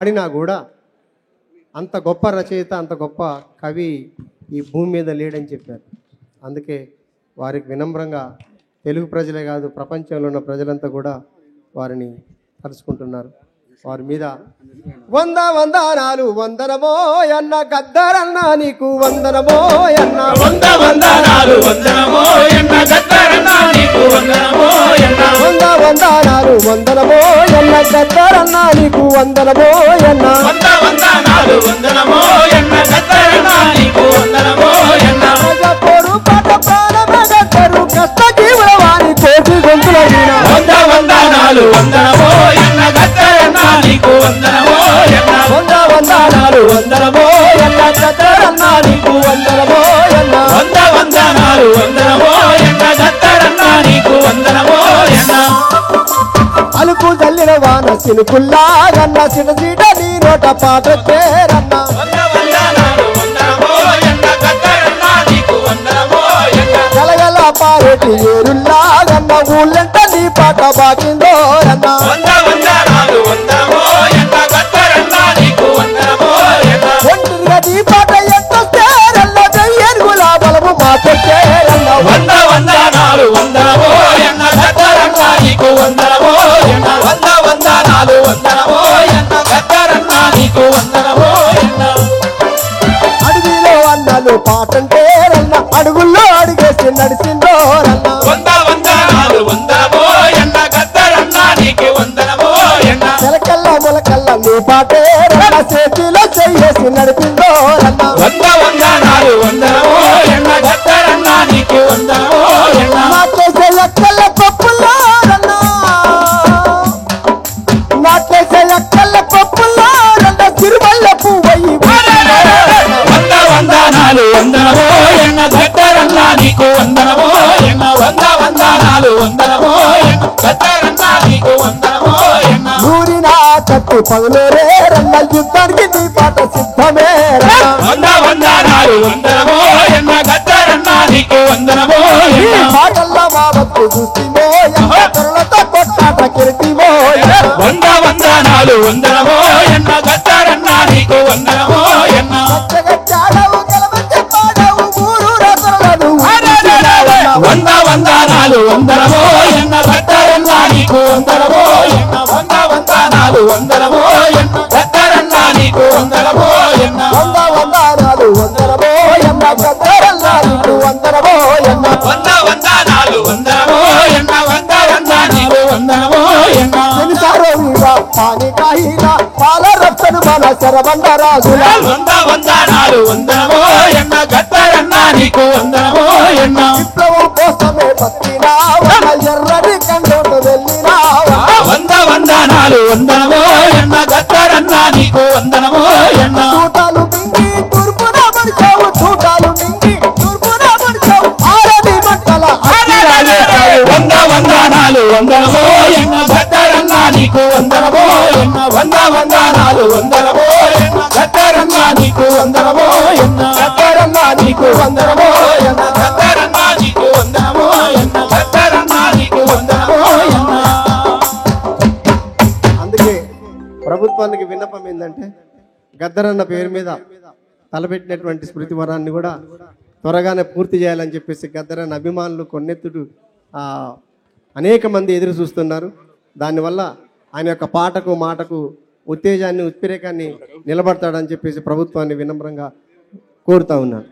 ఆడినా కూడా అంత గొప్ప రచయిత, అంత గొప్ప కవి ఈ భూమి మీద లేడని చెప్పారు. అందుకే వారికి వినమ్రంగా తెలుగు ప్రజలే కాదు ప్రపంచంలో ఉన్న ప్రజలంతా కూడా వారిని తలుచుకుంటున్నారు. వారి మీద వందనాలు వందనమో అన్న గద్దరన్న నీకు వందనమో అన్న వందనాలు వందనమో అన్న గద్దరన్న నీకు వందనమో అన్న వందనాలు వందనమో అన్న గద్దరన్న నీకు వందనమో అన్న వందనాలు వందనమో అన్న గద్దరన్న నీకు వందనమో అన్న ప్రజపోరు పాట ప్రాణమే గద్దరు కష్ట జీవుల వారి కోటి గొంతుల వీణ వందనాలు వందనమో అన్న గద్దరన్న నీకు వందనమో అన్న వందనాలు వందనమో అన్న గద్దరన్న నీకు వందనమో అన్న వందనాలు వందనమో అన్న గద్దరన్న నీకు వందనమో అన్న అలుపు జల్లిన వాన సినుకుల్లాగన్న సినసీట నీ నోట పాట పేరన్న వందనాలు వందనమో అన్న గద్దరన్న నీకు వందనమో అన్న గలగల పారేటి ఏరుల్లాగన్న ఊళ్ళంట నీ పాట బాకిందోరన్న వందనాలు వందనమో అన్న గద్దరన్న నీకు వందనమో అన్న ఒంటిగా నీ పాట ఎంత చేరల్ల జయ్యరుగుల బలము మాకు చేరన్న వందనాలు వందనమో అన్న గద్దరన్న నీకు వందనమో అన్న వందనాలు వందనమో అన్న గద్దరన్న నీకు వందనమో అన్న అడవిలో అన్నలు పాటంటేరన్న అడుగుల్లో అడిగేసి నడిచిందోరన్న వందనాలు వందనమో అన్న గద్దరన్న నీకు వందనమో అన్న చిలకల్ల మొలకల్ల నీ పాటేరన్న చేతిలో చెయ్యేసి నడిపిందోరన్న వందనాలు వందనమో అన్న గద్దరన్న నీకు వందనమో అన్న నాకేసే ఎక్కల్ల పప్పుల్లోరన్న నాకేసే ఎక్కల్ల పప్పుల్లోరన్న తిరుమల్ల పువ్వయ్యి వందనాలు వందనమో అన్న గద్దరన్న నీకు వందనమో అన్న వందనాలు వందనమో అన్న గద్దరన్న నీకు వందనమో అన్న ఊరిన కత్తి పగులేరన్న యుద్ధానికి నీ పాట సిద్ధమేరన్న వందనాలు వందనమో అన్న గద్దరన్న నీకు వందనమో ఈ అన్న పాటల్లో మా భక్తి చూస్తేమో ఎంత తరులతో కొట్టాట కిరిటిమో వందనాలు వందనమో అన్న గద్దరన్న నీకు వందనమో అన్న చాడవు గెలవచ్చే పాడవు ఊరు రసరలను వందనాలు వందనమో అన్న గద్దరన్న నీకు వందనమో అన్న వందనాలు వందనమో అన్న గద్దరన్న నీకు వందనమో అన్న వందనాలు వందనమో ఎన్న గద్దరల్ల నీకు వందనమో ఎన్న వందనాలు వందనమో అన్న గద్దరన్న నీకు వందనమో అన్న ఎన్నిసారో వీర పాని కాహిన పాల రప్తను మన శరబండ రాజుల వందనాలు వందనమో అన్న గద్దరన్న నీకు వందనమో అన్న విప్లవం కోసమే బతికినావా ఎర్రని కండోట వెళ్ళినావా వందనాలు వందనమో అన్న గద్దరన్న నీకు వందనమో అన్న చూటాలు మింగి తూర్పున పడిచావు చూటాలు మింగి తూర్పున పడిచావు ఆరని మంటల వందనాలు వందనమో అన్న గద్దరన్న నీకు వందనమో అన్న వందనాలు వందనమో అన్న గద్దరన్న నీకు వందనమో అన్న గద్దరన్న నీకు వందనమో అన్న గద్దరన్న నీకు వందనమో అన్న గద్దరన్న నీకు వందనమో అన్న అందుకే ప్రభుత్వానికి విన్నపం ఏంటంటే గద్దరన్న పేరు మీద తలపెట్టినటువంటి స్మృతి వరాన్ని కూడా త్వరగానే పూర్తి చేయాలని చెప్పేసి గద్దరన్న అభిమానులు కొన్నెత్తుడు అనేక మంది ఎదురు చూస్తున్నారు. దానివల్ల ఆయన యొక్క పాటకు మాటకు ఉత్తేజాన్ని ఉత్ప్రేరకాన్ని నిలబడతాడని చెప్పేసి ప్రభుత్వాన్ని వినమ్రంగా కోరుతా ఉన్నాను.